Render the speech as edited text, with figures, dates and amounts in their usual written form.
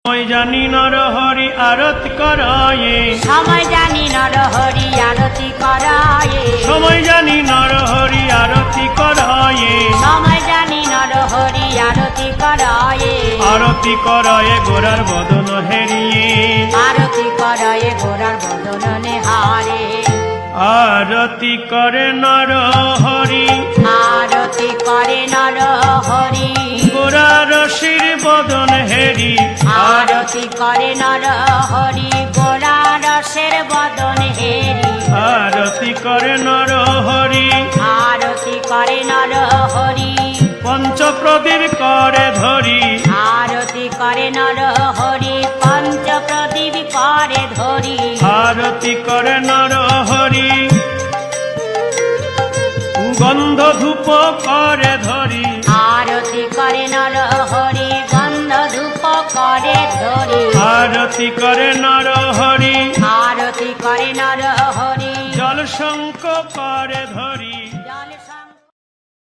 সময় জানি নরহরি আরতি করায়ে, সময় জানি নরহরি আরতি করায়ে, সময় জানি নরহরি আরতি করায়ে, সময় জানি নরহরি আরতি করায়ে, আরতি করায়ে গোরার বদন হেরিয়ে, আরতি করায়ে গোরার বদন নেহারে, আরতি করে নরহরি, আরতি করে নরহরি, গোরার শির বদন হেরি, আরতি করে নরহরি, গোরা রসের বদন হেরি, আরতি করে নরহরি, আরতি করে নরহরি, পঞ্চপ্রদীপ করে ধরি, আরতি করে নরহরি, পঞ্চপ্রদীপ করে ধরি, আরতি করে নরহরি, গন্ধ ধূপ করে ধরি, আরতি করে নরহরি, গন্ধ ধূপ করে ধরি, আরতি করে নরহরি, আরতি করে নরহরি, জল শঙ্খ করে ধরি।